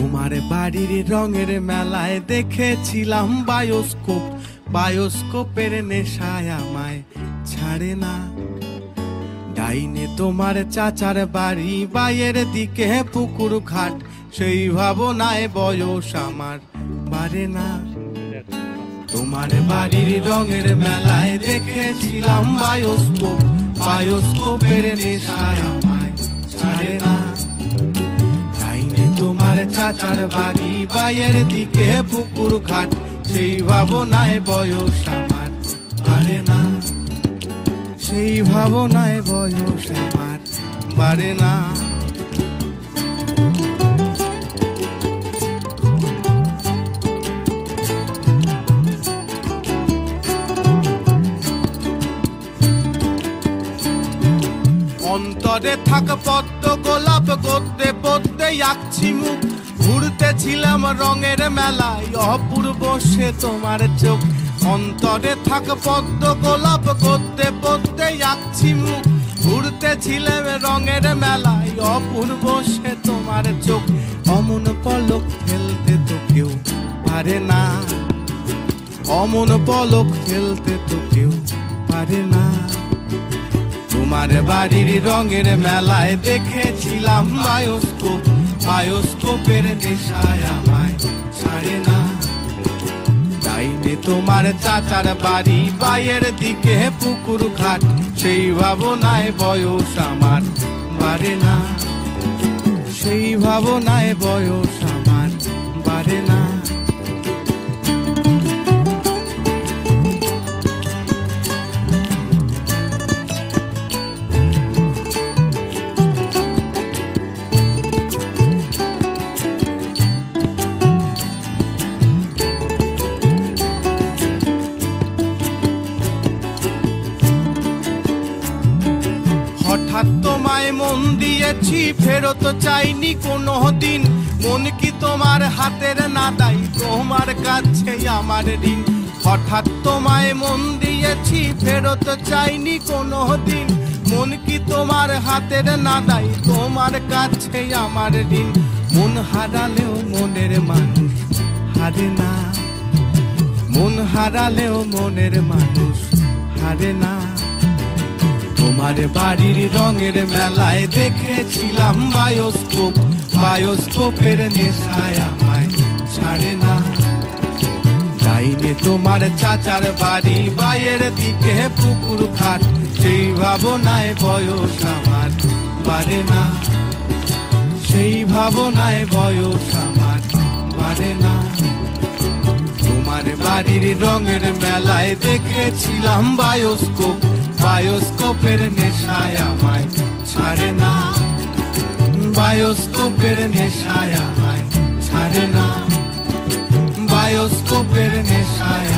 তোমার বাড়ির রঙের মেলায় দেখেছিলাম বায়োস্কোপ, বায়োস্কোপের নেশায় আমায় ছাড়ে না। ডাইনে তোমার চাচার বাড়ি, বাইয়ের দিকে পুকুর ঘাট, সেই ভাবনায় বয়স আমার বাড়ে না। তোমার বাড়ির রঙের মেলায় দেখেছিলাম বায়োস্কোপ, বায়োস্কোপের নেশায় আমায় ছাড়ে না। ডাইনে তোমার চাচার বাড়ি, বাইয়ের দিকে পুকুর ঘাট, সেই ভাবনায় বয়স আমার বাড়ে না। সেই ভাবনায় বয়স আমার বাড়ে না। অন্তরে থাক পদ্ম গোলাপ, গদ্যে পদ্মে আঁকছি মুখ, ঘুরতেছিলাম রঙের মেলায় অপূর্ব সে তোমার চোখ। অন্তরে থাক পদ্ম গোলাপ, গদ্যে পদ্মে আঁকছি মুখ, ঘুরতেছিলাম রঙের মেলায় অপূর্ব সে তোমার চোখ। অমন পলক ফেলতে তো কেউ পারে না, অমন পলক ফেলতে তো কেউ পারে না। তোমার বাড়ির রঙের মেলায় দেখেছিলাম বায়োস্কোপ, বায়োস্কোপের নেশায় আমায় ছাড়ে না। ডাইনে তোমার চাচার বাড়ি, বাইয়ের দিকে পুকুর ঘাট, সেই ভাবনায় বয়স আমার বাড়ে না। সেই ভাবনায় বয়স আমার বাড়ে না। হঠাৎ তোমায় মন দিয়েছি, ফেরত চাইনি কোনো দিন। মন কি তোমার হাতের নাদাই, তোমার কাছে আমার ঋণ। হঠাৎ তোমায় মন দিয়েছি, ফেরত চাইনি কোনো দিন। মন কি তোমার হাতের নাদাই, তোমার কাছে আমার ঋণ। মন হারালেও মনের মানুষ হারে না, মন হারালেও মনের মানুষ হারে না। তোমার বাড়ির রঙের মেলায় দেখেছিলাম বায়োস্কোপ, বায়োস্কোপের নেশায় আমায় ছাড়ে না। ডাইনে তোমার চাচার বাড়ি, বাইয়ের দিকে পুকুর ঘাট, সেই ভাবনায় বয়স আমার বাড়ে না। সেই ভাবনায় বয়স আমার বাড়ে না। তোমার বাড়ির রঙের মেলায় দেখেছিলাম বায়োস্কোপ, বায়োস্কোপের নেশায় আমায় ছাড়ে না। বায়োস্কোপের নেশায় আমায় ছাড়ে না। বায়োস্কোপের নেশায়